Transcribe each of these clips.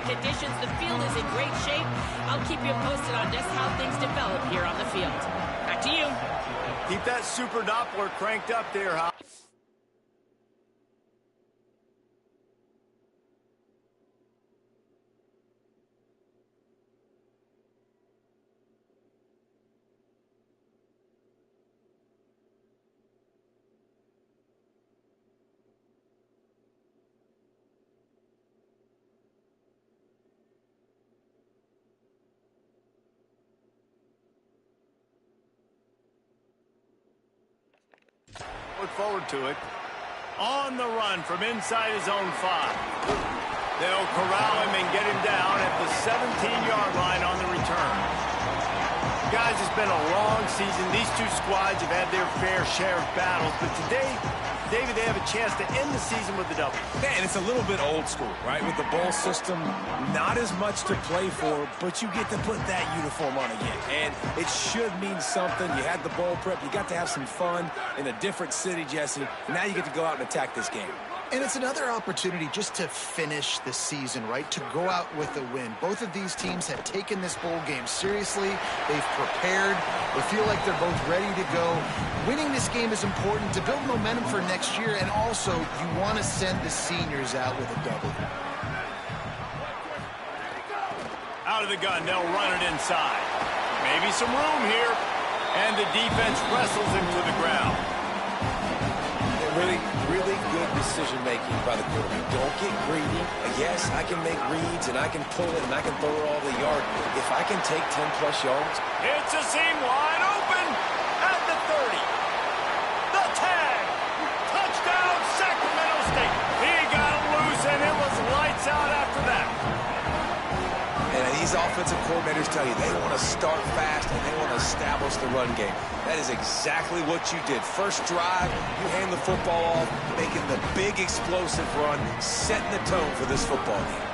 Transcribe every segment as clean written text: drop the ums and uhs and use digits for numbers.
and conditions. The field is in great shape. I'll keep you posted on just how things develop here on the field. Back to you. Keep that super Doppler cranked up there, Hop. Look forward to it. On the run from inside his own 5. They'll corral him and get him down at the 17-yard line on the return. Guys, it's been a long season. These two squads have had their fair share of battles, but today, David, they have a chance to end the season with a double. Man, it's a little bit old school, right? With the bowl system, not as much to play for, but you get to put that uniform on again. And it should mean something. You had the bowl prep. You got to have some fun in a different city, Jesse. Now you get to go out and attack this game. And it's another opportunity just to finish the season, right? To go out with a win. Both of these teams have taken this bowl game seriously. They've prepared. They feel like they're both ready to go. Winning this game is important to build momentum for next year, and also you want to send the seniors out with a W. Out of the gun, they'll run it inside. Maybe some room here. And the defense wrestles him to the ground. Really good decision-making by the quarterback. Don't get greedy. Yes, I can make reads, and I can pull it, and I can throw it all the yard. If I can take 10-plus yards. It's a seam wide open at the 30. The tag. Touchdown, Sacramento State. He got loose, and it was lights out after that. And these offensive coordinators tell you they want to start fast and they want to establish the run game. That is exactly what you did. First drive, you hand the football off, making the big explosive run, setting the tone for this football game.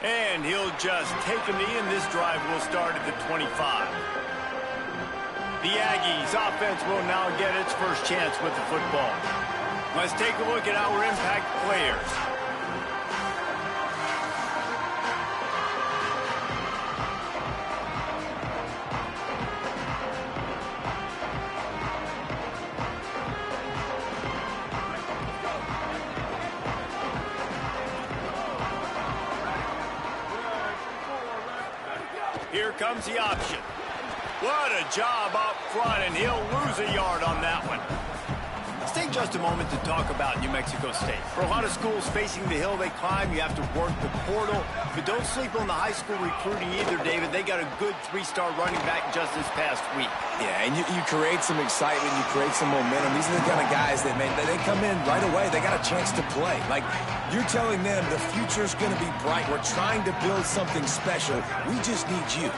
And he'll just take a knee, and this drive will start at the 25. The Aggies offense will now get its first chance with the football. Let's take a look at our impact players. Here comes the option. What a job up front, and he'll lose a yard on that one. Let's take just a moment to talk about New Mexico State. For a lot of schools facing the hill they climb, you have to work the portal. But don't sleep on the high school recruiting either, David. They got a good 3-star running back just this past week. Yeah, and you create some excitement, you create some momentum. These are the kind of guys that they come in right away. They got a chance to play. Like, you're telling them the future's going to be bright. We're trying to build something special. We just need you.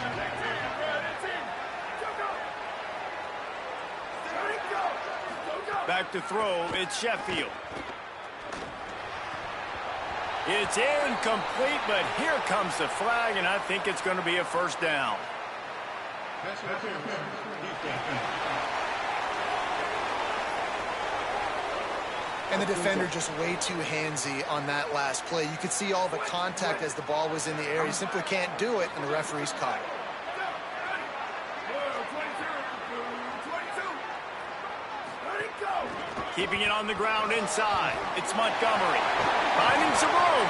Back to throw, it's Sheffield. It's incomplete, but here comes the flag, and I think it's going to be a first down. And the defender just way too handsy on that last play. You could see all the contact as the ball was in the air. He simply can't do it, and the referee's caught it. Keeping it on the ground inside. It's Montgomery. Finding some room.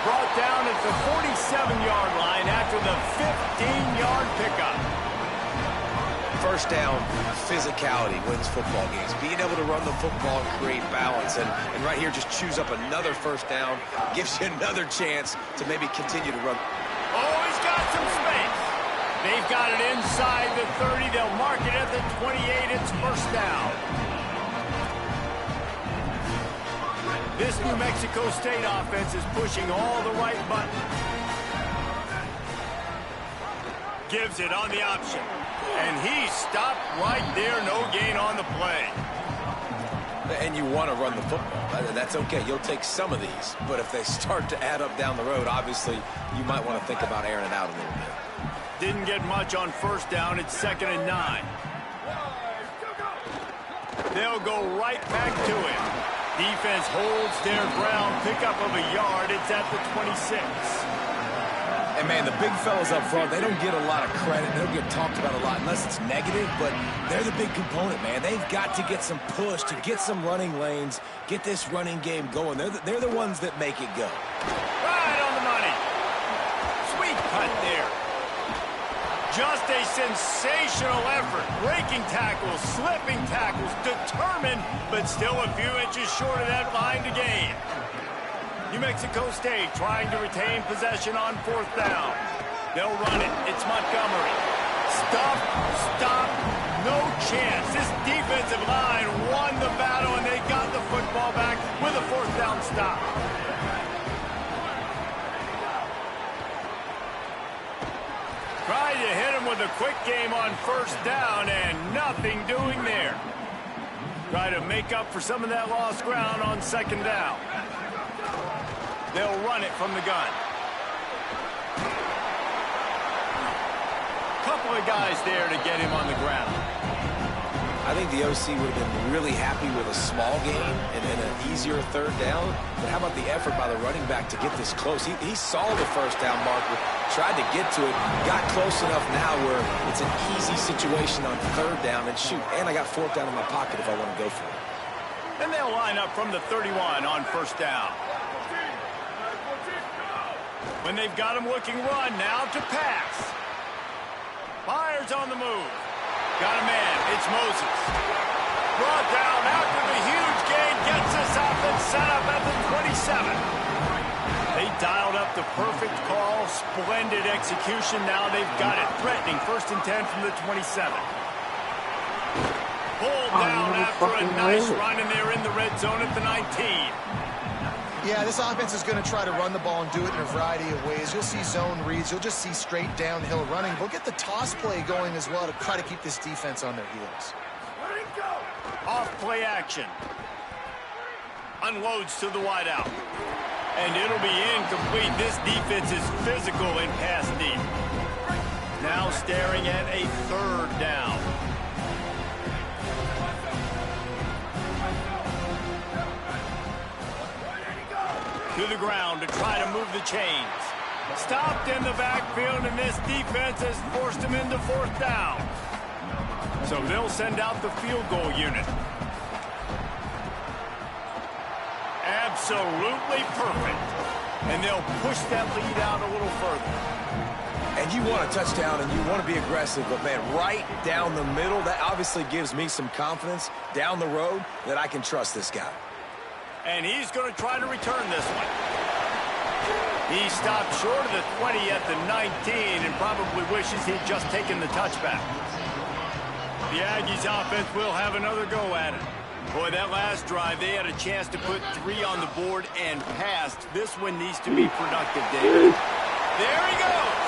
Brought down at the 47-yard line after the 15-yard pickup. First down, physicality wins football games. Being able to run the football and create balance. And right here, just choose up another first down. Gives you another chance to maybe continue to run. Oh, he's got some space. They've got it inside the 30. They'll mark it at the 28. It's first down. This New Mexico State offense is pushing all the right buttons. Gives it on the option. And he stopped right there. No gain on the play. And you want to run the football. That's okay. You'll take some of these. But if they start to add up down the road, obviously, you might want to think about airing it out a little bit. Didn't get much on first down. It's 2nd and 9. They'll go right back to him. Defense holds their ground. Pickup of a yard. It's at the 26. And, man, the big fellas up front, they don't get a lot of credit. They don't get talked about a lot unless it's negative, but they're the big component, man. They've got to get some push, to get some running lanes, get this running game going. They're the ones that make it go. Right on the money. Sweet cut there. Just a sensational effort. Breaking tackles, slipping tackles, determined, but still a few inches short of that line to gain. New Mexico State trying to retain possession on 4th down. They'll run it. It's Montgomery. Stop, no chance. This defensive line won the battle, and they got the football back with a 4th down stop. Tried to hit him with a quick game on 1st down, and nothing doing there. Try to make up for some of that lost ground on 2nd down. They'll run it from the gun. Couple of guys there to get him on the ground. I think the OC would have been really happy with a small gain and then an easier 3rd down. But how about the effort by the running back to get this close? He saw the 1st down marker, tried to get to it, got close enough now where it's an easy situation on 3rd down. And shoot, and I got 4th down in my pocket if I want to go for it. And they'll line up from the 31 on 1st down. When they've got him looking run, now to pass. Fires on the move. Got a man. It's Moses. Brought down after the huge gain. Gets us up and set up at the 27. They dialed up the perfect call. Splendid execution. Now they've got it. Threatening 1st and 10 from the 27. Pulled down after a nice run, and they're in the red zone at the 19. Yeah, this offense is going to try to run the ball and do it in a variety of ways. You'll see zone reads. You'll just see straight downhill running. We'll get the toss play going as well to try to keep this defense on their heels. Off play action. Unloads to the wideout. And it'll be incomplete. This defense is physical in pass deep. Now staring at a 3rd down. To the ground to try to move the chains. Stopped in the backfield, and this defense has forced him into 4th down. So they'll send out the field goal unit. Absolutely perfect. And they'll push that lead out a little further. And you want a touchdown, and you want to be aggressive, but, man, right down the middle, that obviously gives me some confidence down the road that I can trust this guy. And he's going to try to return this one. He stopped short of the 20 at the 19 and probably wishes he'd just taken the touchback. The Aggies offense will have another go at it. Boy, that last drive, they had a chance to put 3 on the board and passed. This one needs to be productive, David. There he goes.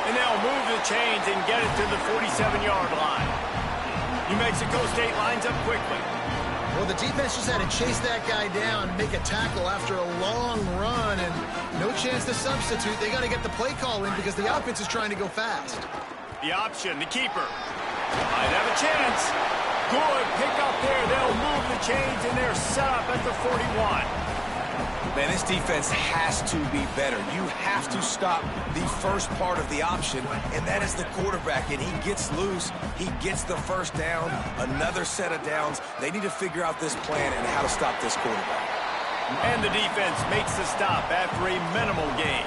And they'll move the chains and get it to the 47-yard line. New Mexico State lines up quickly. Well, the defense just had to chase that guy down, make a tackle after a long run, and no chance to substitute. They got to get the play call in because the offense is trying to go fast. The option, the keeper. Might have a chance. Good pick up there. They'll move the chains, and they're set up at the 41. Man, this defense has to be better. You have to stop the first part of the option, and that is the quarterback. And he gets loose. He gets the 1st down, another set of downs. They need to figure out this plan and how to stop this quarterback. And the defense makes the stop after a minimal gain.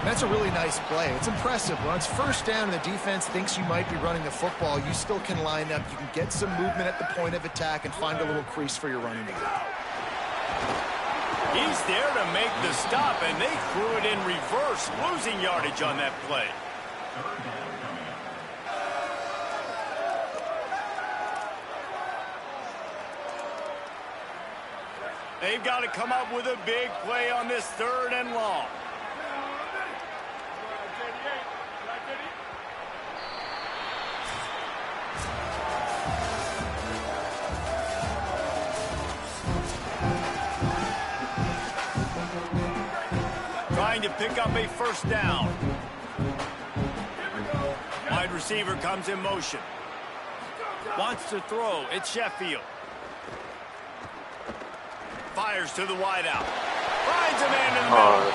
That's a really nice play. It's impressive. When it's 1st down and the defense thinks you might be running the football, you still can line up. You can get some movement at the point of attack and find a little crease for your running back. He's there to make the stop, and they threw it in reverse, losing yardage on that play. They've got to come up with a big play on this 3rd and long. Trying to pick up a 1st down. Wide receiver comes in motion. Wants to throw. It's Sheffield. Fires to the wideout. Finds a man in the middle.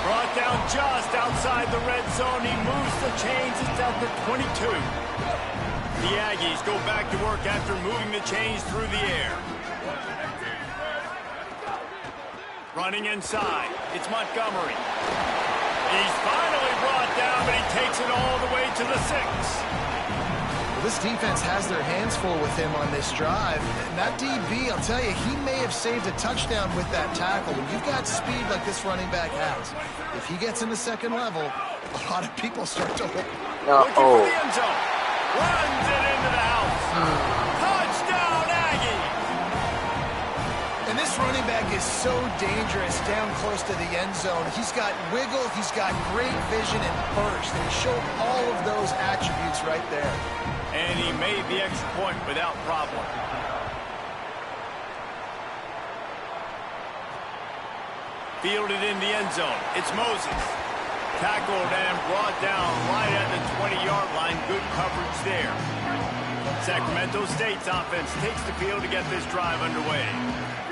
Brought down just outside the red zone. He moves the chains. It's at the 22. The Aggies go back to work after moving the chains through the air. Running inside. It's Montgomery. He's finally brought down, but he takes it all the way to the 6. Well, this defense has their hands full with him on this drive. And that DB, I'll tell you, he may have saved a touchdown with that tackle. When you've got speed like this running back has, if he gets in the second level, a lot of people start to look. Looking for the end zone. Runs it into the house. Touchdown, Aggie! And this running back is so dangerous down close to the end zone. He's got wiggle, he's got great vision and burst, and he showed all of those attributes right there. And he made the extra point without problem. Fielded in the end zone. It's Moses. Tackled and brought down right at the 20-yard line. Good coverage there. Sacramento State's offense takes the field to get this drive underway.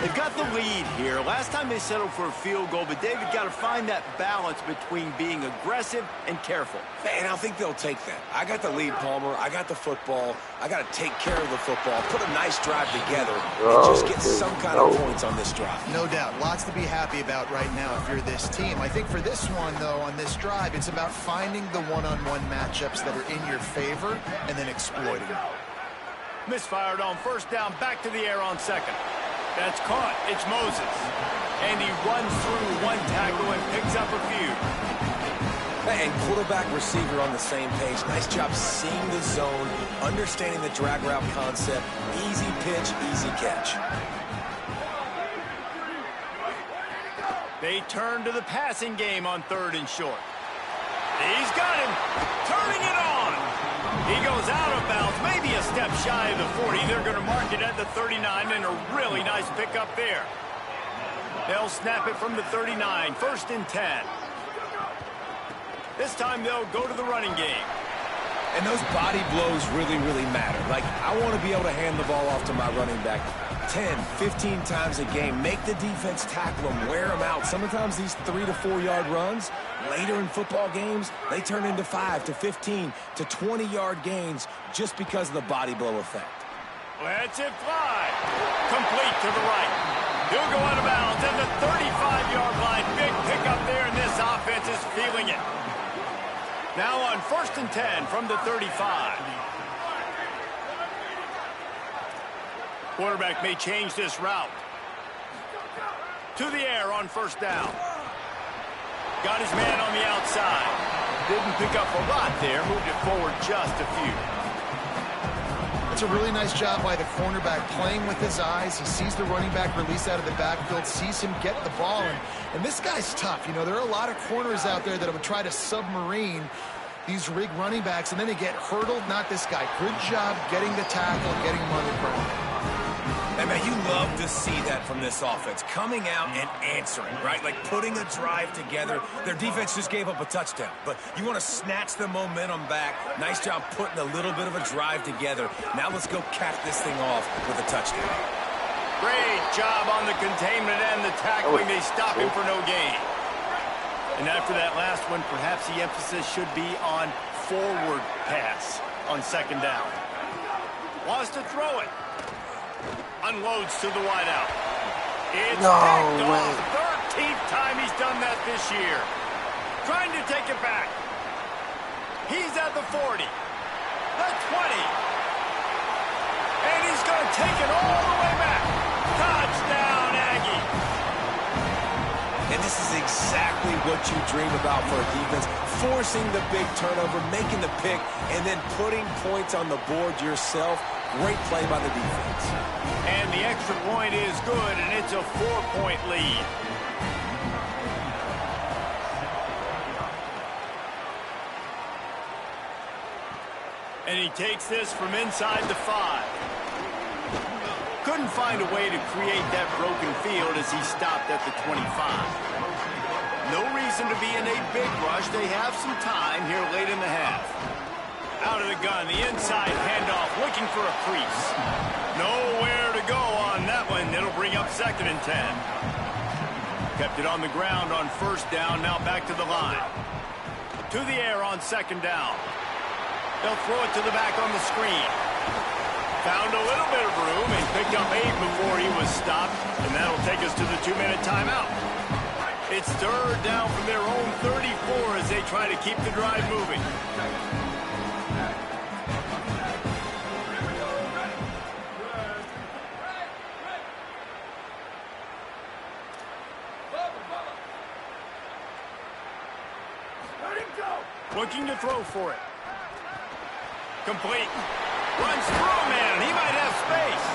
They've got the lead here. Last time they settled for a field goal, but David got to find that balance between being aggressive and careful. And I think they'll take that. I got the lead, Palmer. I got the football. I got to take care of the football, put a nice drive together, and just get some kind of points on this drive. No doubt. Lots to be happy about right now if you're this team. I think for this one, though, on this drive, it's about finding the one-on-one matchups that are in your favor and then exploiting them. Misfired on first down, back to the air on second. That's caught. It's Moses. And he runs through one tackle and picks up a few. And quarterback, receiver on the same page. Nice job seeing the zone, understanding the drag route concept. Easy pitch, easy catch. They turn to the passing game on 3rd and short. He's got him. Turning it on. He goes out of bounds, maybe a step shy of the 40. They're going to mark it at the 39, and a really nice pickup there. They'll snap it from the 39, 1st and 10. This time they'll go to the running game. And those body blows really, really matter. Like, I want to be able to hand the ball off to my running back 10, 15 times a game. Make the defense tackle them, wear them out. Sometimes these 3 to 4 yard runs, later in football games, they turn into 5 to 15 to 20-yard gains just because of the body blow effect. Lets it fly. Complete to the right. He'll go out of bounds at the 35-yard line. Big pickup there, and this offense is feeling it. Now on 1st and 10 from the 35. Quarterback may change this route. To the air on 1st down. Got his man on the outside. Didn't pick up a lot there. Moved it forward just a few. It's a really nice job by the cornerback playing with his eyes. He sees the running back release out of the backfield, sees him get the ball, and this guy's tough. You know, there are a lot of corners out there that would try to submarine these rig running backs, and then they get hurdled. Not this guy. Good job getting the tackle, getting him on the ground. And man, you love to see that from this offense. Coming out and answering, right? Like putting a drive together. Their defense just gave up a touchdown, but you want to snatch the momentum back. Nice job putting a little bit of a drive together. Now let's go cap this thing off with a touchdown. Great job on the containment and the tackling. They stop him for no gain. And after that last one, perhaps the emphasis should be on forward pass on 2nd down. Wants to throw it. Unloads to the wideout. It's picked off. 13th time he's done that this year. Trying to take it back. He's at the 40. The 20. And he's going to take it all the way back. Touchdown, Aggie. And this is exactly what you dream about for a defense. Forcing the big turnover, making the pick, and then putting points on the board yourself. Great play by the defense. And the extra point is good, and it's a 4-point lead. And he takes this from inside the 5. Couldn't find a way to create that broken field as he stopped at the 25. No reason to be in a big rush. They have some time here late in the half. Out out of the gun. The inside handoff, looking for a crease. Nowhere to go on that one. It'll bring up 2nd and 10. Kept it on the ground on 1st down. Now back to the line. To the air on 2nd down. They'll throw it to the back on the screen. Found a little bit of room and picked up 8 before he was stopped. And that'll take us to the 2-minute timeout. It's 3rd down from their own 34 as they try to keep the drive moving. Looking to throw for it. Complete. Runs through a man. He might have space.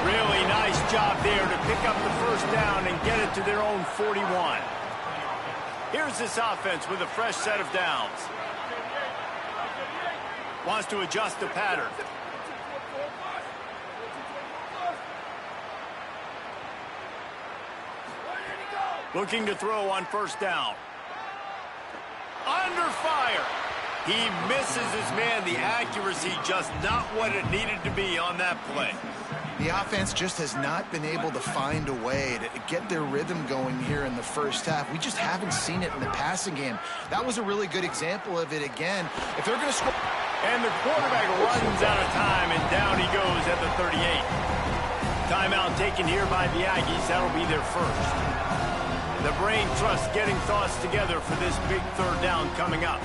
Really nice job there to pick up the 1st down and get it to their own 41. Here's this offense with a fresh set of downs. Wants to adjust the pattern. Looking to throw on 1st down. Under fire. He misses his man. The accuracy just not what it needed to be on that play. The offense just has not been able to find a way to get their rhythm going here in the 1st half. We just haven't seen it in the passing game. That was a really good example of it again. If they're going to score... And the quarterback runs out of time, and down he goes at the 38. Timeout taken here by the Aggies. That'll be their 1st. The brain trust getting thoughts together for this big 3rd down coming up.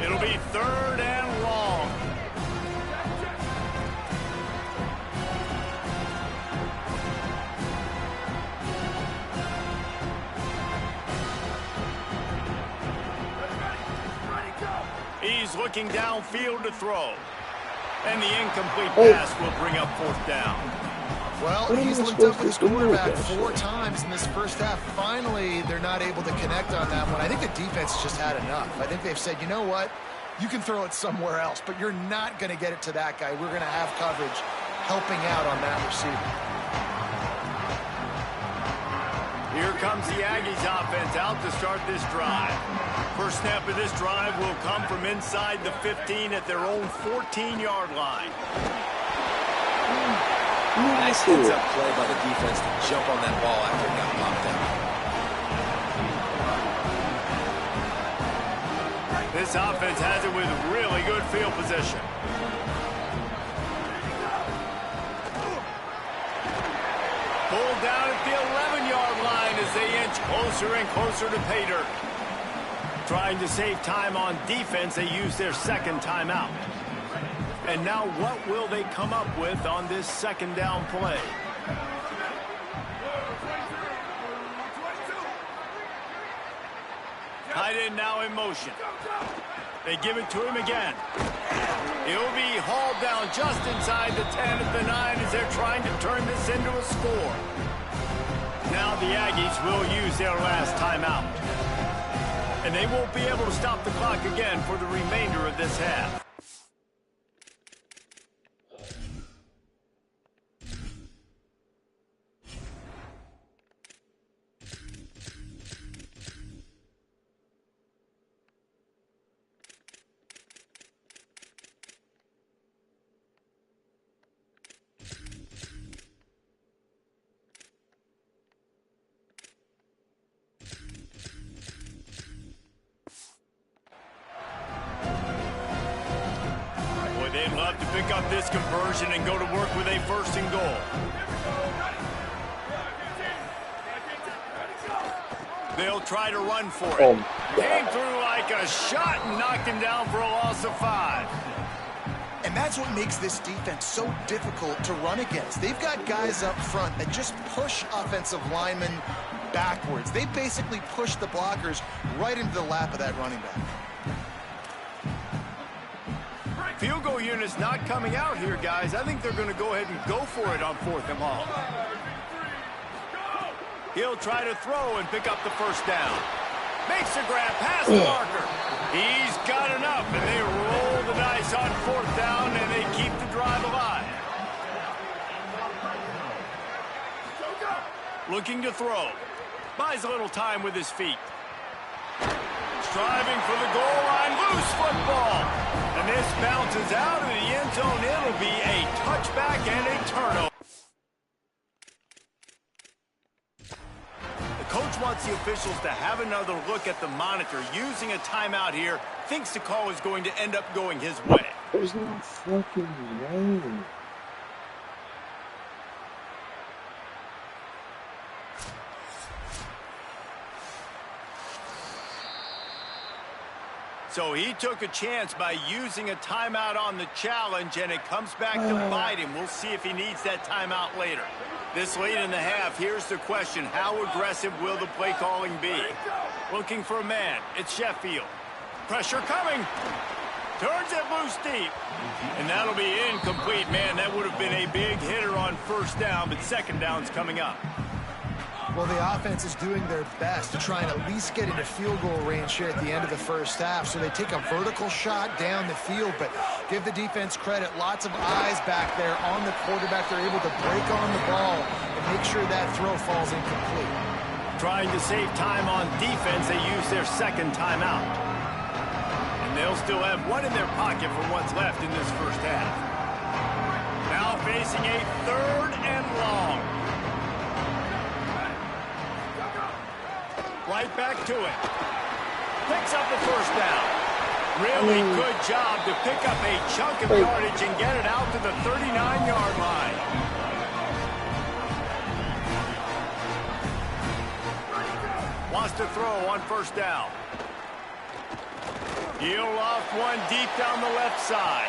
It'll be 3rd and long. He's looking downfield to throw. And the incomplete pass will bring up 4th down. Well, he's looked up his quarterback 4 times in this 1st half. Finally, they're not able to connect on that one. I think the defense just had enough. I think they've said, you know what? You can throw it somewhere else, but you're not going to get it to that guy. We're going to have coverage helping out on that receiver. Here comes the Aggies offense out to start this drive. First snap of this drive will come from inside the 15 at their own 14-yard line. Nice heads-up play by the defense to jump on that ball after it got popped out. This offense has it with really good field position. Pulled down at the 11-yard line as they inch closer and closer to pay dirt. Trying to save time on defense, they use their 2nd timeout. And now what will they come up with on this 2nd down play? Tight end now in motion. They give it to him again. He'll be hauled down just inside the 10 at the 9 as they're trying to turn this into a score. Now the Aggies will use their last timeout. And they won't be able to stop the clock again for the remainder of this half. They'd love to pick up this conversion and go to work with a 1st and goal. They'll try to run for it. Came through like a shot and knocked him down for a loss of 5. And that's what makes this defense so difficult to run against. They've got guys up front that just push offensive linemen backwards. They basically push the blockers right into the lap of that running back. Field goal unit's not coming out here, guys. I think they're going to go ahead and go for it on 4th and long. He'll try to throw and pick up the 1st down. Makes a grab past the marker. He's got enough, and they roll the dice on 4th down, and they keep the drive alive. Looking to throw. Buys a little time with his feet. Striving for the goal line. Loose football. And this bounces out of the end zone. It'll be a touchback and a turnover. The coach wants the officials to have another look at the monitor. Using a timeout here, thinks the call is going to end up going his way. There's no fucking way. So he took a chance by using a timeout on the challenge, and it comes back to bite him. We'll see if he needs that timeout later. This late in the half, here's the question. How aggressive will the play calling be? Looking for a man. It's Sheffield. Pressure coming. Turns it loose deep. And that'll be incomplete. Man, that would have been a big hitter on first down, but second down's coming up. Well, the offense is doing their best to try and at least get into field goal range here at the end of the first half. So they take a vertical shot down the field, but give the defense credit. Lots of eyes back there on the quarterback. They're able to break on the ball and make sure that throw falls incomplete. Trying to save time on defense, they use their second timeout. And they'll still have one in their pocket for what's left in this first half. Now facing a 3rd and long. Right back to it. Picks up the first down. Really good job to pick up a chunk of yardage and get it out to the 39-yard line. Wants to throw on first down. He'll loft one deep down the left side.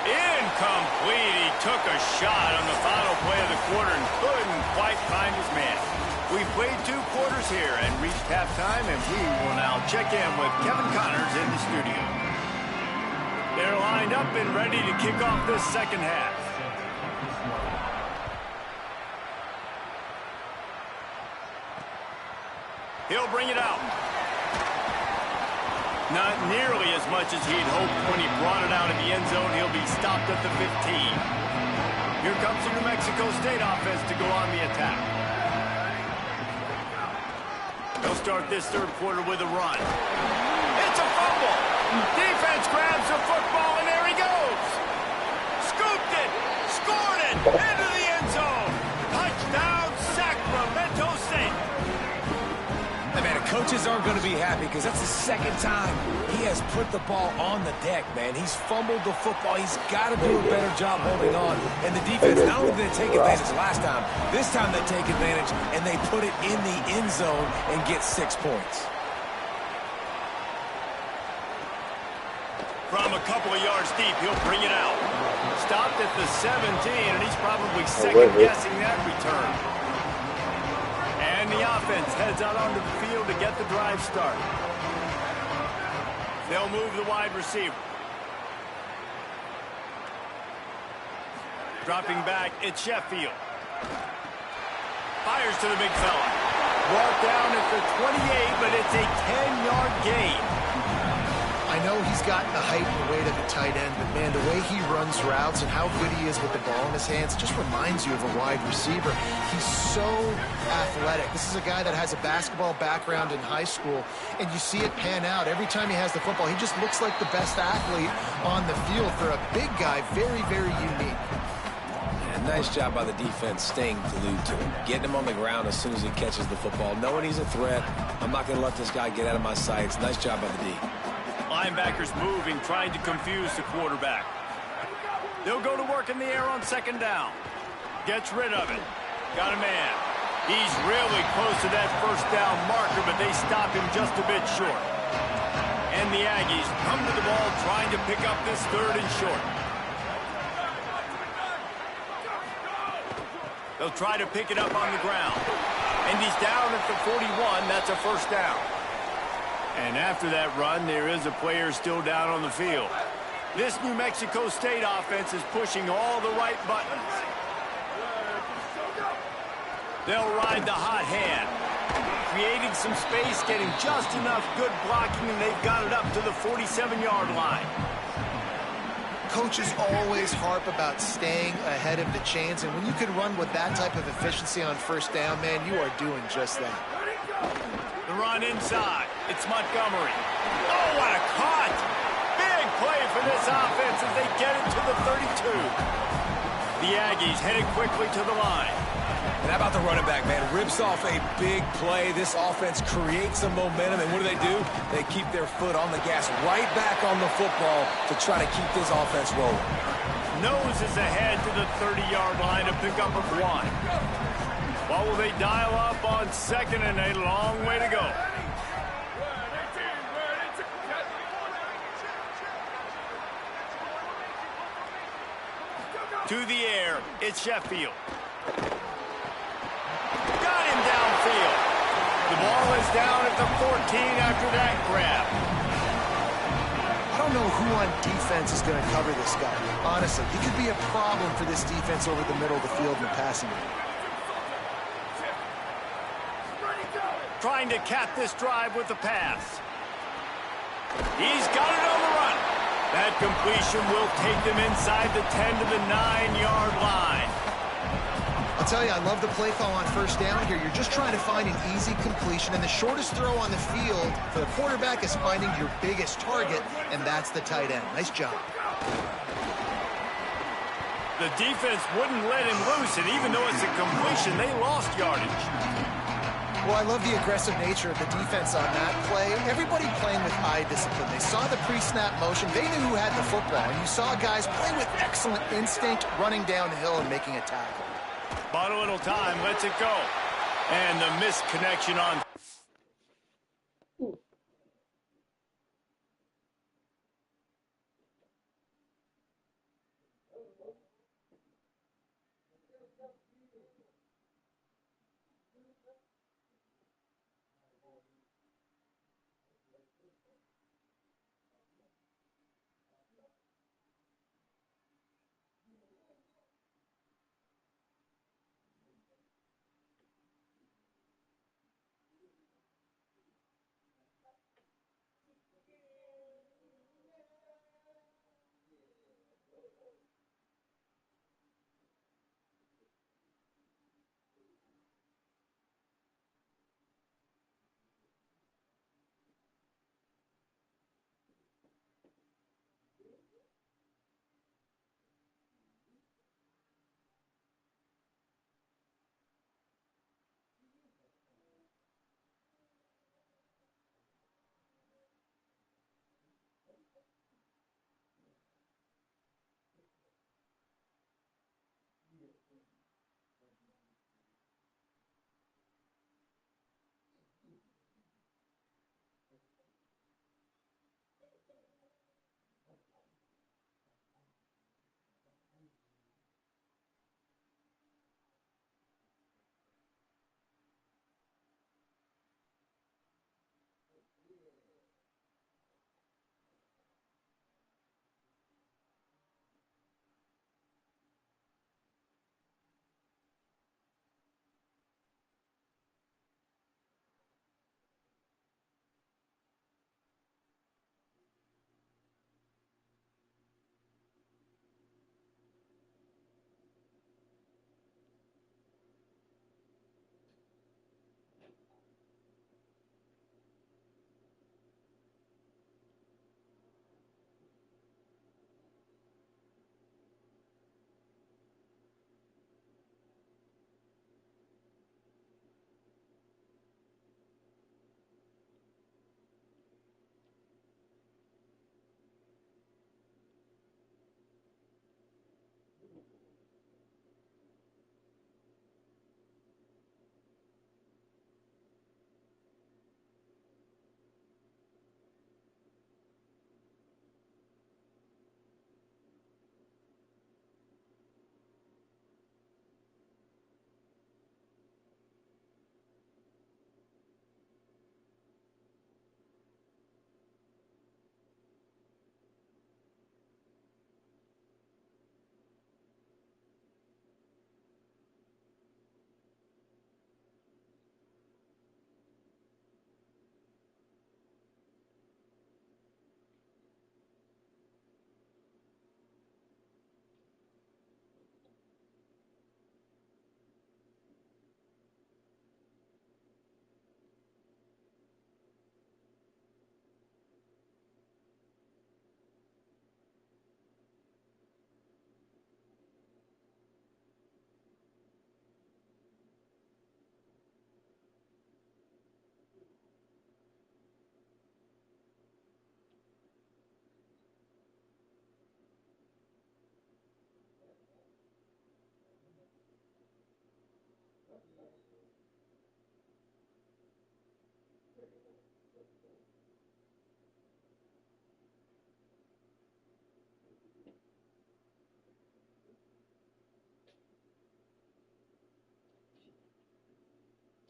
Incomplete. He took a shot on the final play of the quarter and couldn't quite find his man. We've played 2 quarters here and reached halftime, and we will now check in with Kevin Connors in the studio. They're lined up and ready to kick off this second half. He'll bring it out. Not nearly as much as he'd hoped when he brought it out of the end zone. He'll be stopped at the 15. Here comes the New Mexico State offense to go on the attack. They'll start this third quarter with a run. It's a fumble. Defense grabs the football, and there he goes. Scooped it. Scored it. Into the end zone. Touchdown, Sacramento State. Hey, man, the coaches aren't going to be happy because that's the second time he has put the ball on the deck, man. He's fumbled the football. He's got to do a better job holding on. And the defense, not only did they take advantage last time, this time they take advantage and they put it in the end zone and get 6 points. From a couple of yards deep, he'll bring it out. Stopped at the 17, and he's probably second-guessing that return. And the offense heads out onto the field to get the drive started. They'll move the wide receiver. Dropping back, it's Sheffield. Fires to the big fella. Brought down at the 28, but it's a 10-yard gain. I know he's got the height and weight of a tight end, but man, the way he runs routes and how good he is with the ball in his hands just reminds you of a wide receiver. He's so athletic. This is a guy that has a basketball background in high school, and you see it pan out. Every time he has the football, he just looks like the best athlete on the field. For a big guy, very, very unique. Nice job by the defense staying glued to him, getting him on the ground as soon as he catches the football, knowing he's a threat. I'm not going to let this guy get out of my sights. Nice job by the D. Linebackers moving, trying to confuse the quarterback. They'll go to work in the air on second down. Gets rid of it. Got a man. He's really close to that first down marker, but they stop him just a bit short. And the Aggies come to the ball trying to pick up this 3rd and short. They'll try to pick it up on the ground. And he's down at the 41. That's a first down. And after that run, there is a player still down on the field. This New Mexico State offense is pushing all the right buttons. They'll ride the hot hand. Creating some space, getting just enough good blocking, and they've got it up to the 47-yard line. Coaches always harp about staying ahead of the chains, and when you can run with that type of efficiency on first down, man, you are doing just that. The run inside. It's Montgomery. Oh, what a cut! Big play for this offense as they get it to the 32. The Aggies headed quickly to the line. And how about the running back, man? Rips off a big play. This offense creates some momentum, and what do? They keep their foot on the gas, right back on the football to try to keep this offense rolling. Noses ahead to the 30-yard line to pick up a 1. What will they dial up on 2nd and a long way to go? To the air, it's Sheffield. Got him downfield. The ball is down at the 14 after that grab. I don't know who on defense is going to cover this guy. Honestly, he could be a problem for this defense over the middle of the field in the passing game. Trying to cap this drive with the pass. He's got it on the run. That completion will take them inside the 10 to the 9-yard line. I'll tell you, I love the play call on first down here. You're just trying to find an easy completion, and the shortest throw on the field for the quarterback is finding your biggest target, and that's the tight end. Nice job. The defense wouldn't let him loose, and even though it's a completion, they lost yardage. Well, I love the aggressive nature of the defense on that play. Everybody playing with eye discipline. They saw the pre-snap motion. They knew who had the football, and you saw guys play with excellent instinct, running downhill and making a tackle. Bought a little time, lets it go. And the misconnection on...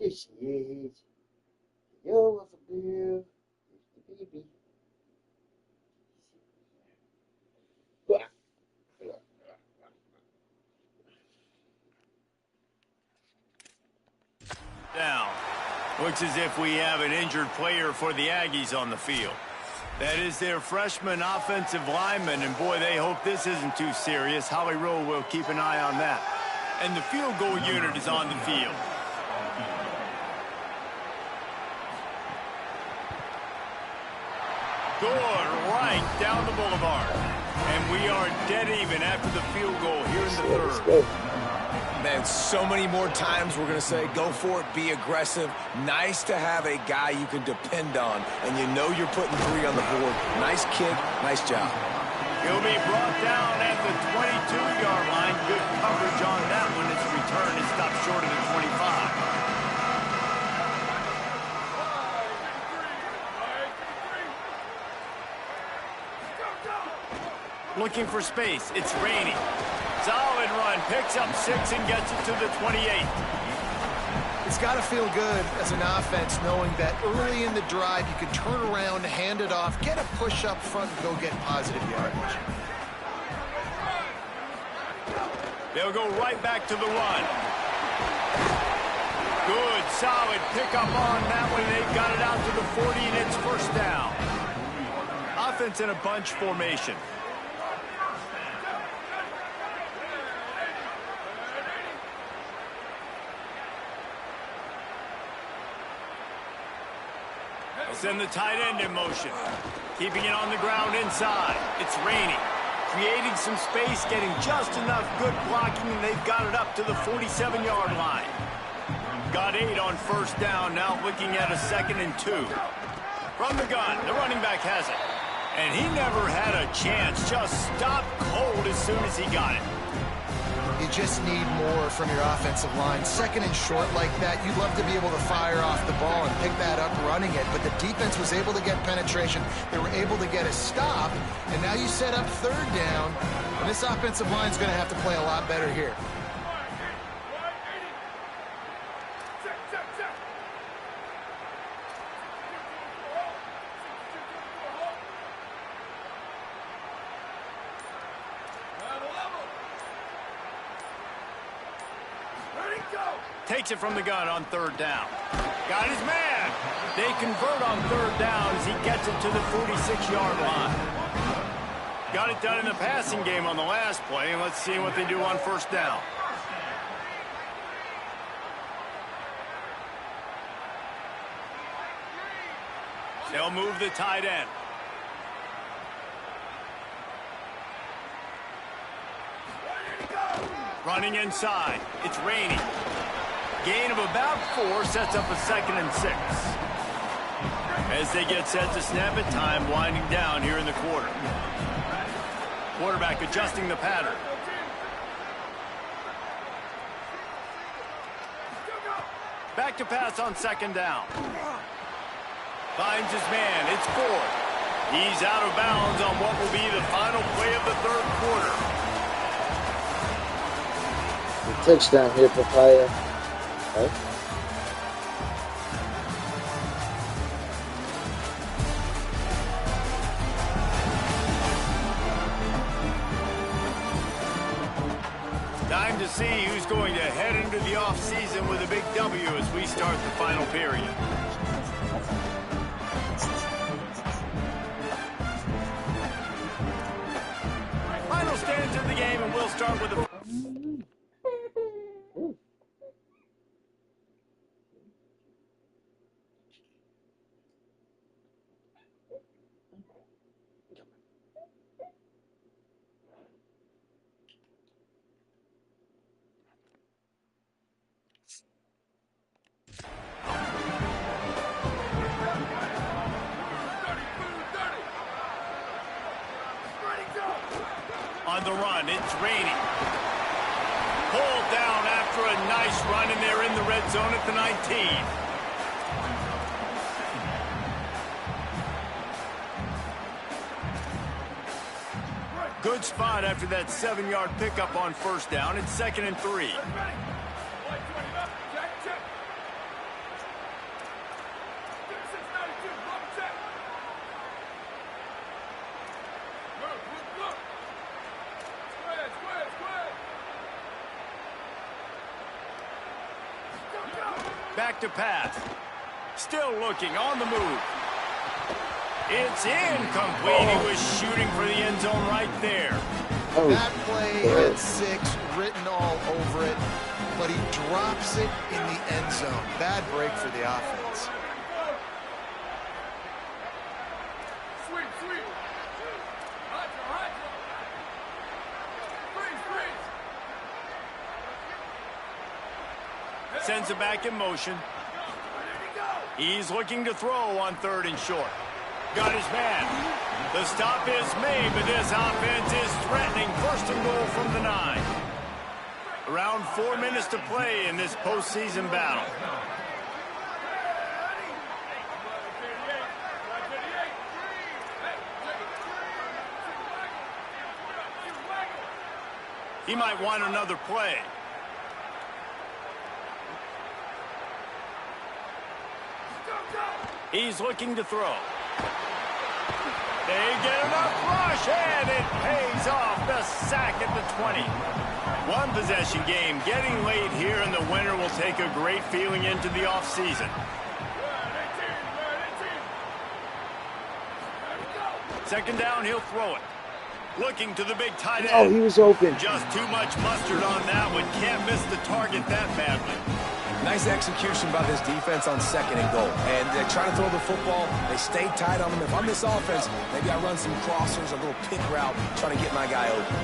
This is yo, what's up, dude? It's the baby. Down. Looks as if we have an injured player for the Aggies on the field. That is their freshman offensive lineman, and boy, they hope this isn't too serious. Holly Rowe will keep an eye on that. And the field goal unit is on the field. Good, right down the boulevard. And we are dead even after the field goal here in the third. Man, so many more times we're going to say, go for it, be aggressive. Nice to have a guy you can depend on, and you know you're putting 3 on the board. Nice kick, nice job. He'll be brought down at the 22-yard line. Good coverage on that one. Its return is stopped short of the 25. Looking for space. It's raining. Solid run. Picks up 6 and gets it to the 28. It's got to feel good as an offense knowing that early in the drive you can turn around, hand it off, get a push up front, and go get positive yardage. They'll go right back to the run. Good, solid pickup on that one. They've got it out to the 40, and it's first down. Offense in a bunch formation. Send the tight end in motion. Keeping it on the ground inside. It's raining. Creating some space, getting just enough good blocking, and they've got it up to the 47-yard line. Got 8 on first down, now looking at a 2nd and 2. From the gun, the running back has it. And he never had a chance, just stopped cold as soon as he got it. You just need more from your offensive line. 2nd and short like that, you'd love to be able to fire off the ball and pick that up running it, but the defense was able to get penetration. They were able to get a stop, and now you set up 3rd down, and this offensive line is going to have to play a lot better here. Takes it from the gun on 3rd down. Got his man. They convert on 3rd down as he gets it to the 46-yard line. Got it done in the passing game on the last play, and let's see what they do on first down. They'll move the tight end. Running inside. It's raining. Gain of about 4 sets up a 2nd and 6. As they get set to snap it, time winding down here in the quarter. Quarterback adjusting the pattern. Back to pass on 2nd down. Finds his man. It's 4th. He's out of bounds on what will be the final play of the 3rd quarter. The touchdown here, Papaya. Right? Time to see who's going to head into the offseason with a big W as we start the final period. Final stands of the game, and we'll start with the... On the run, it's raining. Pulled down after a nice run, and they're in the red zone at the 19. Good spot after that 7-yard pickup on first down. It's 2nd and 3. Back to pass. Still looking on the move. It's incomplete. He was shooting for the end zone right there. That play had 6 written all over it, but he drops it in the end zone. Bad break for the offense. Sends it back in motion. He's looking to throw on 3rd and short. Got his man. The stop is made, but this offense is threatening. 1st and goal from the 9. Around 4 minutes to play in this postseason battle. He might want another play. He's looking to throw. They get enough rush, and it pays off. The sack at the 20. One possession game. Getting late here, and the winner will take a great feeling into the offseason. Second down, he'll throw it. Looking to the big tight end. Oh, he was open. Just too much mustard on that one. Can't miss the target that badly. Nice execution by this defense on 2nd and goal. And they're trying to throw the football. They stay tight on them. If I'm this offense, maybe I run some crossers, a little pick route, trying to get my guy open.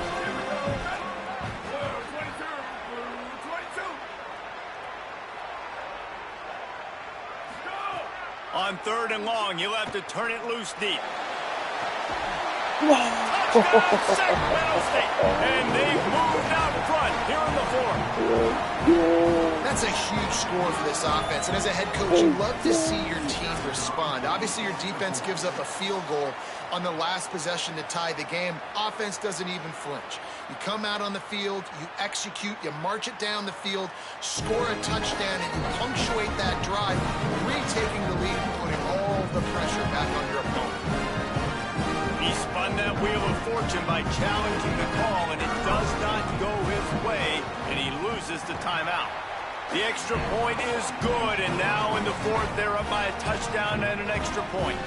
On 3rd and long, he'll have to turn it loose deep. Sacramento State. And they've moved out front here in the 4th. That's a huge score for this offense. And as a head coach, you love to see your team respond. Obviously, your defense gives up a field goal on the last possession to tie the game. Offense doesn't even flinch. You come out on the field, you execute, you march it down the field, score a touchdown, and you punctuate that drive, retaking the lead and putting all the pressure back on your opponent. He spun that wheel of fortune by challenging the call, and it does not go his way, and he loses the timeout. The extra point is good, and now in the 4th, they're up by a touchdown and an extra point.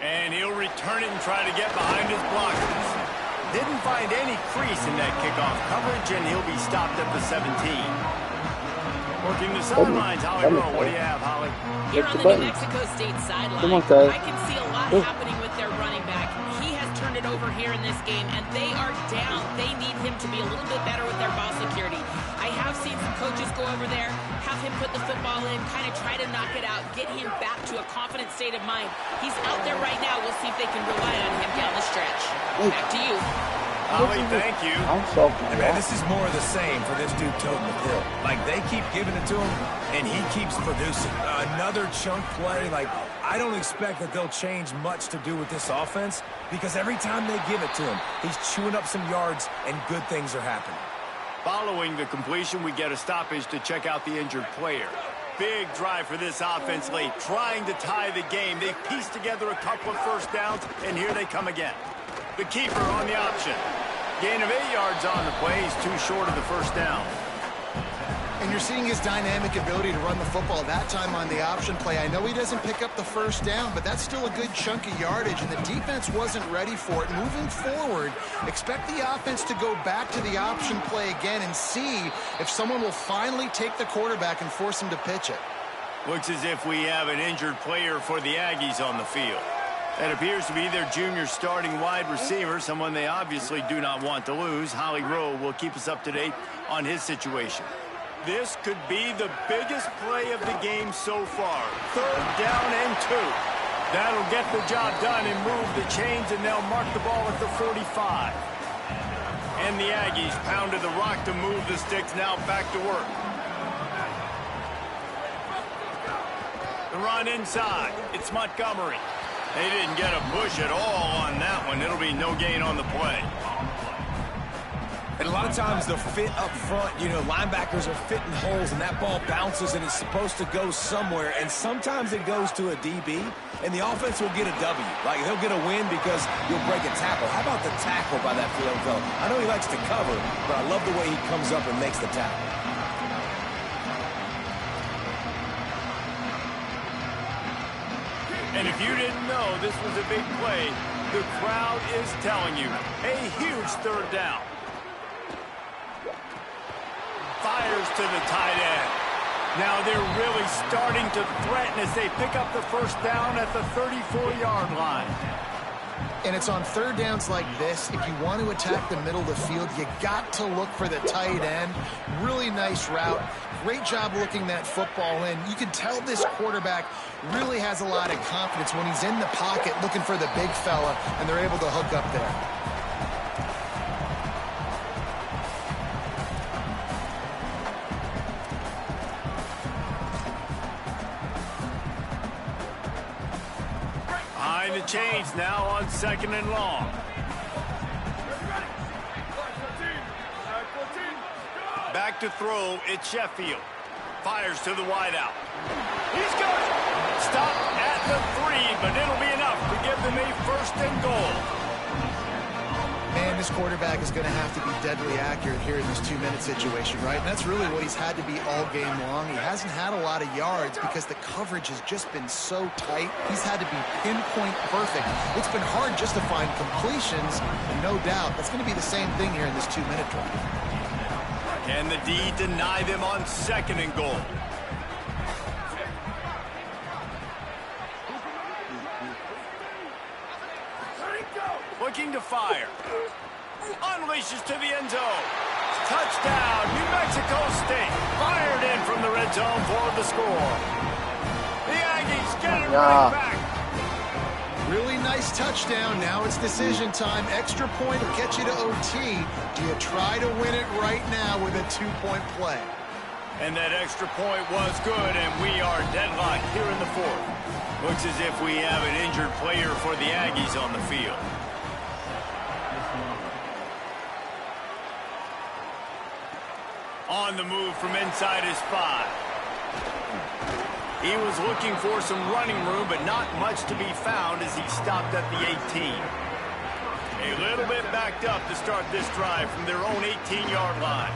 And he'll return it and try to get behind his blockers. Didn't find any crease in that kickoff coverage, and he'll be stopped at the 17. Working the sidelines, Holly Rowe. What do you have, Holly? Here on the New Mexico State sideline, I can see a lot happening with their running back. He has turned it over here in this game, and they are down. They need him to be a little bit better with their ball security. I have seen some coaches go over there, have him put the football in, kind of try to knock it out, get him back to a confident state of mind. He's out there right now. We'll see if they can rely on him down the stretch. Back to you. Holly, thank you. And man, this is more of the same for this dude toting the pill. Like, they keep giving it to him, and he keeps producing. Another chunk play. Like, I don't expect that they'll change much to do with this offense, because every time they give it to him, he's chewing up some yards, and good things are happening. Following the completion, we get a stoppage to check out the injured player. Big drive for this offense late, trying to tie the game. They've pieced together a couple of first downs, and here they come again. The keeper on the option. Gain of 8 yards on the play. He's too short of the first down. And you're seeing his dynamic ability to run the football that time on the option play. I know he doesn't pick up the first down, but that's still a good chunk of yardage, and the defense wasn't ready for it. Moving forward, expect the offense to go back to the option play again and see if someone will finally take the quarterback and force him to pitch it. Looks as if we have an injured player for the Aggies on the field. That appears to be their junior starting wide receiver, someone they obviously do not want to lose. Holly Rowe will keep us up to date on his situation. This could be the biggest play of the game so far. 3rd down and 2. That'll get the job done and move the chains, and they'll mark the ball at the 45. And the Aggies pounded the rock to move the sticks, now back to work. The run inside. It's Montgomery. They didn't get a push at all on that one. It'll be no gain on the play. And a lot of times the fit up front, you know, linebackers are fitting holes and that ball bounces and it's supposed to go somewhere. And sometimes it goes to a DB and the offense will get a W. Like they'll get a win because you'll break a tackle. How about the tackle by that field fella? I know he likes to cover, but I love the way he comes up and makes the tackle. And if you didn't know this was a big play, the crowd is telling you a huge third down. Fires to the tight end. Now they're really starting to threaten as they pick up the first down at the 34-yard line. And it's on third downs like this. If you want to attack the middle of the field, you got to look for the tight end. Really nice route. Great job looking that football in. You can tell this quarterback really has a lot of confidence when he's in the pocket looking for the big fella, and they're able to hook up there. The change now on 2nd and long. Back to throw, it's Sheffield. Fires to the wideout. He's got it. Stop at the 3, but it'll be enough to give them a 1st and goal. Man, this quarterback is going to have to be deadly accurate here in this 2-minute situation, right? And that's really what he's had to be all game long. He hasn't had a lot of yards because the coverage has just been so tight. He's had to be pinpoint perfect. It's been hard just to find completions, and no doubt that's going to be the same thing here in this 2-minute drive. Can the D deny them on 2nd and goal? Looking to fire. Unleashes to the end zone. Touchdown, New Mexico State. Fired in from the red zone for the score. The Aggies get it right back. Really nice touchdown. Now it's decision time. Extra point will get you to OT. Do you try to win it right now with a 2-point play? And that extra point was good, and we are deadlocked here in the 4th. Looks as if we have an injured player for the Aggies on the field. On the move from inside his 5. He was looking for some running room, but not much to be found as he stopped at the 18. A little bit backed up to start this drive from their own 18-yard line.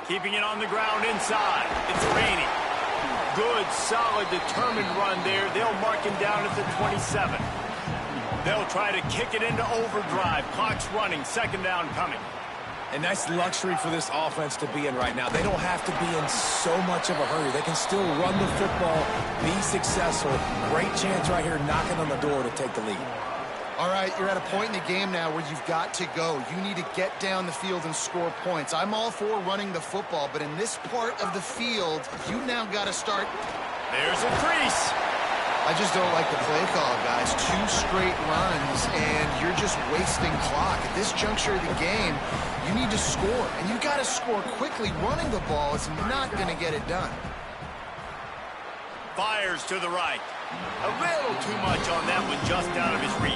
Keeping it on the ground inside. It's raining. Good, solid, determined run there. They'll mark him down at the 27. They'll try to kick it into overdrive. Clock's running. 2nd down coming. A nice luxury for this offense to be in right now. They don't have to be in so much of a hurry. They can still run the football, be successful. Great chance right here knocking on the door to take the lead. All right, you're at a point in the game now where you've got to go. You need to get down the field and score points. I'm all for running the football, but in this part of the field, you now got to start. There's a crease. I just don't like the play call, guys. 2 straight runs, and you're just wasting clock. At this juncture of the game, you need to score, and you got to score quickly. Running the ball is not going to get it done. Fires to the right. A little too much on that one, just out of his reach.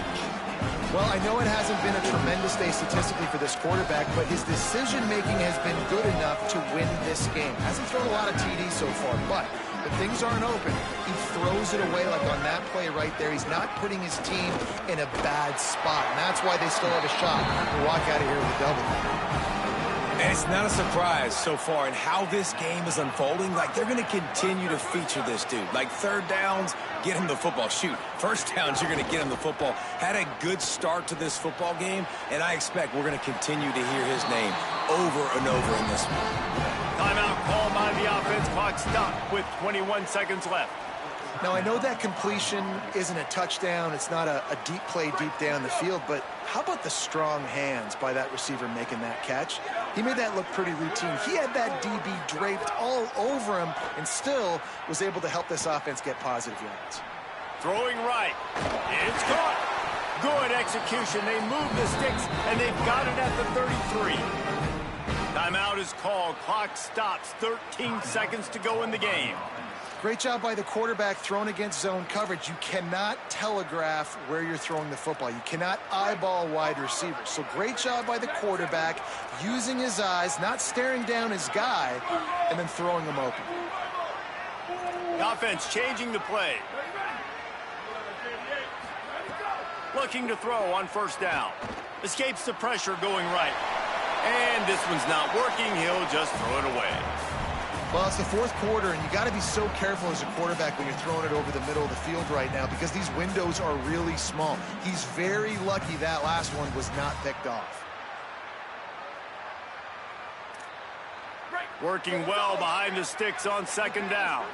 Well, I know it hasn't been a tremendous day statistically for this quarterback, but his decision-making has been good enough to win this game. Hasn't thrown a lot of TDs so far, but if things aren't open, he throws it away like on that play right there. He's not putting his team in a bad spot, and that's why they still have a shot to walk out of here with a W. And it's not a surprise so far in how this game is unfolding. Like, they're going to continue to feature this dude. Like, 3rd downs, get him the football. Shoot, 1st downs, you're going to get him the football. Had a good start to this football game, and I expect we're going to continue to hear his name over and over in this one. Timeout called by the offense. Clock stopped with 21 seconds left. Now, I know that completion isn't a touchdown. It's not a deep play deep down the field, but how about the strong hands by that receiver making that catch? He made that look pretty routine. He had that DB draped all over him and still was able to help this offense get positive yards. Throwing right. It's caught. Good execution. They move the sticks, and they've got it at the 33. Timeout is called. Clock stops. 13 seconds to go in the game. Great job by the quarterback thrown against zone coverage. You cannot telegraph where you're throwing the football. You cannot eyeball wide receivers. So great job by the quarterback using his eyes, not staring down his guy, and then throwing him open. The offense changing the play. Looking to throw on first down. Escapes the pressure going right. And this one's not working. He'll just throw it away. Well, it's the fourth quarter, and you got to be so careful as a quarterback when you're throwing it over the middle of the field right now because these windows are really small. He's very lucky that last one was not picked off. Working well behind the sticks on second down.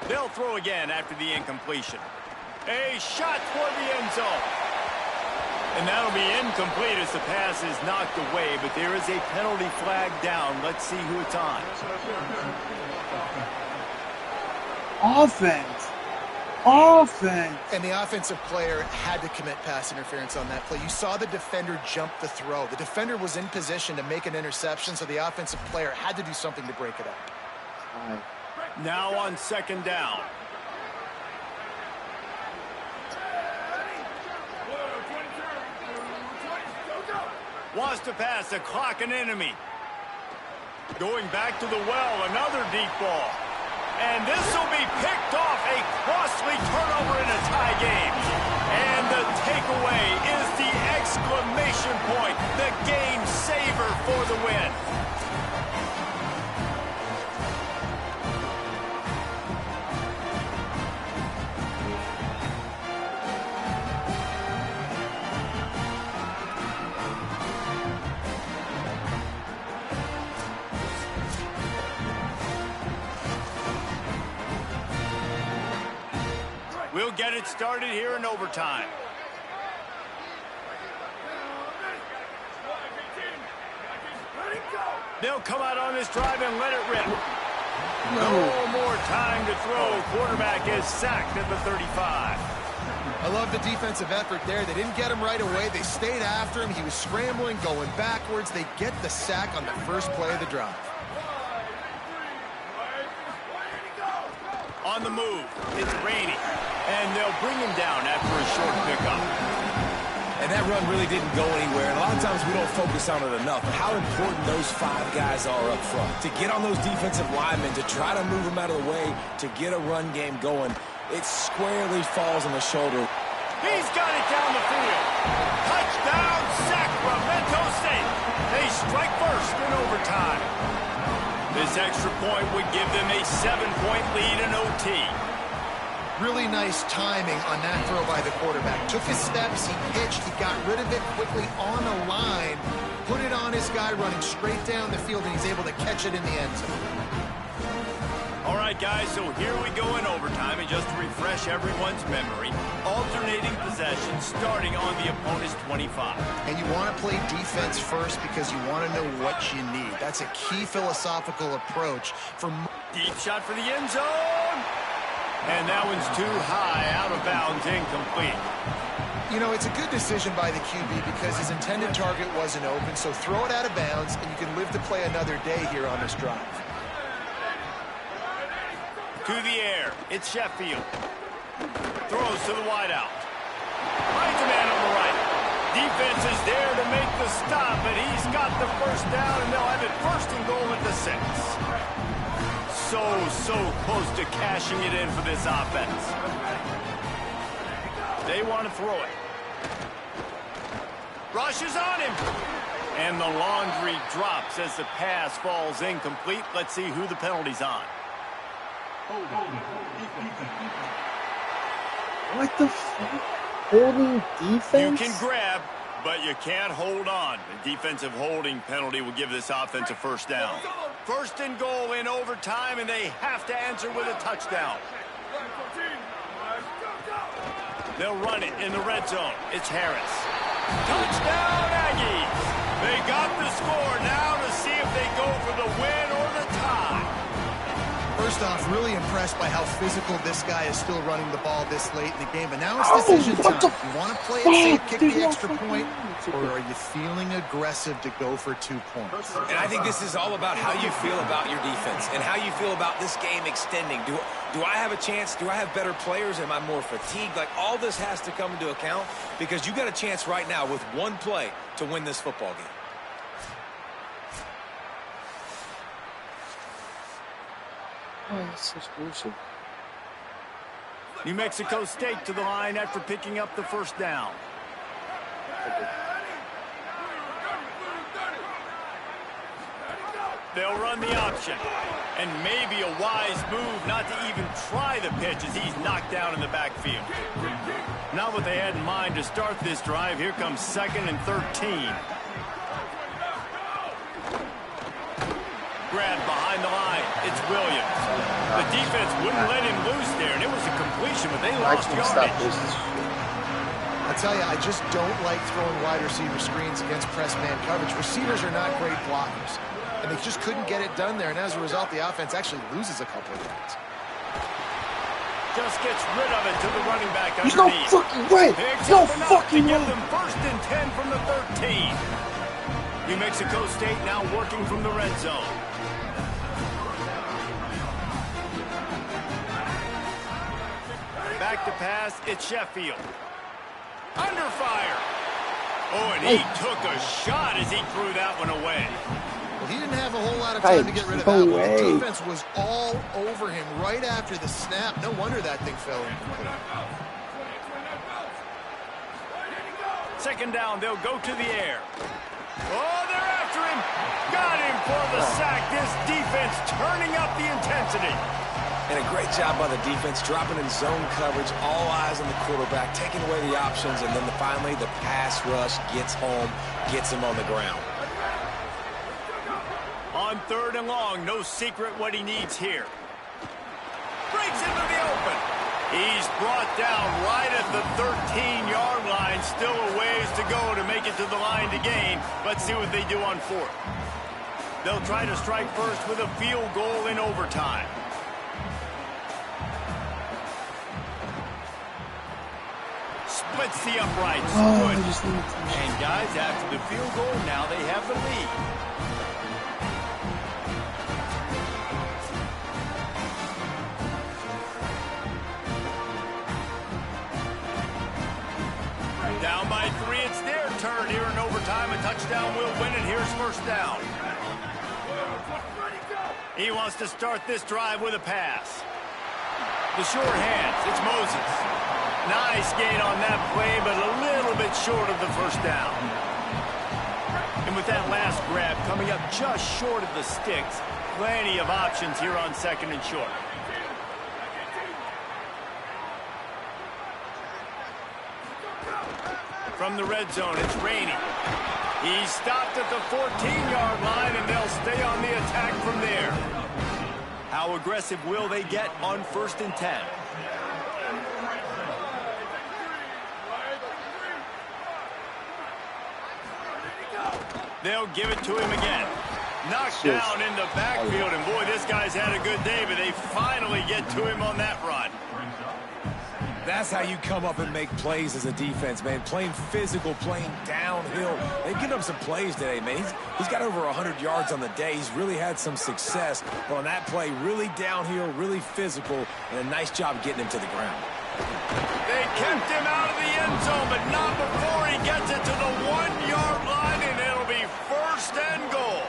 They'll throw again after the incompletion. A shot toward the end zone. And that'll be incomplete as the pass is knocked away, but there is a penalty flag down. Let's see who it's on. Offense. Offense. And the offensive player had to commit pass interference on that play. You saw the defender jump the throw. The defender was in position to make an interception, so the offensive player had to do something to break it up. All right. Now on second down. Wants to pass the clock an enemy. Going back to the well, another deep ball. And this will be picked off, a costly turnover in a tie game. And the takeaway is the exclamation point, the game saver for the win. We'll get it started here in overtime. They'll come out on this drive and let it rip. No more time to throw. Quarterback is sacked at the 35. I love the defensive effort there. They didn't get him right away. They stayed after him. He was scrambling, going backwards. They get the sack on the first play of the drive. On the move, it's raining, and they'll bring him down after a short pickup. And that run really didn't go anywhere. And a lot of times we don't focus on it enough. But how important those 5 guys are up front. To get on those defensive linemen, to try to move them out of the way, to get a run game going, it squarely falls on the shoulder. He's got it down the field. Touchdown, Sacramento State. They strike first in overtime. This extra point would give them a 7-point lead in OT. Really nice timing on that throw by the quarterback. Took his steps, he pitched, he got rid of it quickly on the line, put it on his guy running straight down the field, and he's able to catch it in the end zone. All right, guys, so here we go in overtime, and just to refresh everyone's memory, alternating possession starting on the opponent's 25. And you want to play defense first because you want to know what you need. That's a key philosophical approach. Deep shot for the end zone. And that one's too high, out of bounds, incomplete. You know, it's a good decision by the QB because his intended target wasn't open, so throw it out of bounds, and you can live to play another day here on this drive. To the air, it's Sheffield. Throws to the wideout. Finds a man on the right. Defense is there to make the stop, but he's got the first down, and they'll have it first and goal at the 6. So close to cashing it in for this offense. They want to throw it. Rushes on him. And the laundry drops as the pass falls incomplete. Let's see who the penalty's on. What the fuck? Holding defense? You can grab, but you can't hold on. The defensive holding penalty will give this offense a first down. First and goal in overtime, and they have to answer with a touchdown. They'll run it in the red zone. It's Harris. Touchdown, Aggies! They got the score now to see if they go for the win or the tie. First off, really impressed by how physical this guy is still running the ball this late in the game. But now it's decision time. You want to play it safe, kick the extra point, or are you feeling aggressive to go for 2 points? And I think this is all about how you feel about your defense and how you feel about this game extending. Do I have a chance? Do I have better players? Am I more fatigued? Like, all this has to come into account because you got a chance right now with one play to win this football game. Oh, that's so exclusive. New Mexico State to the line after picking up the first down. They'll run the option. And maybe a wise move not to even try the pitch as he's knocked down in the backfield. Not what they had in mind to start this drive. Here comes 2nd and 13. Grab behind the line. It's Williams. The defense wouldn't let him loose there, and it was a completion, but they lost yardage. I tell you, I just don't like throwing wide receiver screens against press man coverage. Receivers are not great blockers, and they just couldn't get it done there, and as a result, the offense actually loses a couple of yards. Just gets rid of it to the running back There's no underneath. fucking way. No fucking way. Give them 1st and 10 from the 13. New Mexico State now working from the red zone. Back to pass, it's Sheffield. Under fire. Oh, and he took a shot as he threw that one away. Well, he didn't have a whole lot of time to get rid of that one. The defense was all over him right after the snap. No wonder that thing fell incomplete. 2nd down, they'll go to the air. Oh, they're after him. Got him for the sack. This defense turning up the intensity. And a great job by the defense, dropping in zone coverage, all eyes on the quarterback, taking away the options, and then finally the pass rush gets home, gets him on the ground. On 3rd and long, no secret what he needs here. Breaks into the open. He's brought down right at the 13-yard line. Still a ways to go to make it to the line to gain. Let's see what they do on 4th. They'll try to strike first with a field goal in overtime. Splits the uprights. Good. And guys, after the field goal, now they have the lead. Down by 3, it's their turn here in overtime. A touchdown will win it. Here's 1st down. He wants to start this drive with a pass. The short hands, it's Moses. Nice gain on that play, but a little bit short of the 1st down. And with that last grab coming up just short of the sticks, plenty of options here on 2nd and short. From the red zone, it's Rainey. He's stopped at the 14-yard line, and they'll stay on the attack from there. How aggressive will they get on 1st and 10? They'll give it to him again. Knocked down in the backfield, and boy, this guy's had a good day, but they finally get to him on that run. That's how you come up and make plays as a defense, man. Playing physical, playing downhill. They've given up some plays today, man. He's got over 100 yards on the day. He's really had some success. But on that play, really downhill, really physical, and a nice job getting him to the ground. They kept him out of the end zone, but not before he gets it to the 1-yard line, and it'll be 1st and goal.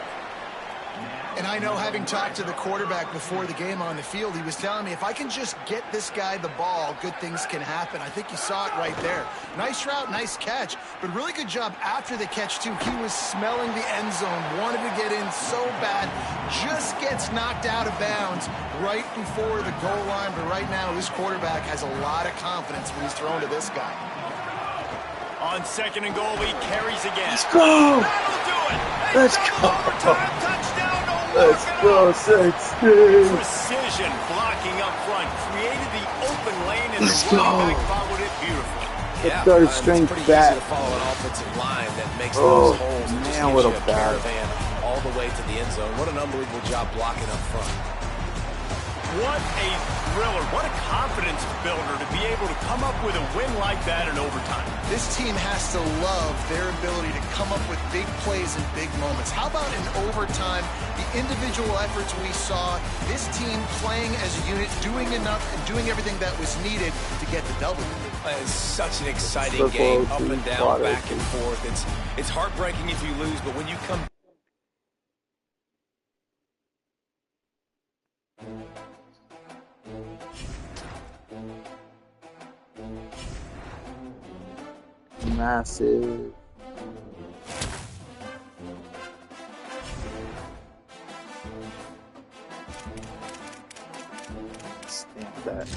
And I know, having talked to the quarterback before the game on the field, he was telling me, if I can just get this guy the ball, good things can happen. I think you saw it right there. Nice route, nice catch, but really good job after the catch, too. He was smelling the end zone, wanted to get in so bad, just gets knocked out of bounds right before the goal line. But right now, this quarterback has a lot of confidence when he's thrown to this guy. On 2nd and goal, he carries again. Let's go! That'll do it! Let's go! Overtime touchdown! Let's go, 16! Precision blocking up front, created the open lane, and the running back followed it beautifully. The 3rd string back. Easy to follow an offensive line that makes those holes and just gives you a caravan all the way to the end zone. What an unbelievable job blocking up front. What a thriller. What a confidence builder to be able to come up with a win like that in overtime. This team has to love their ability to come up with big plays and big moments. How about in overtime, the individual efforts we saw, this team playing as a unit, doing enough and doing everything that was needed to get the W. It's such an exciting game, up and down, back and forth. It's heartbreaking if you lose, but when you come... Massive. Stamp that.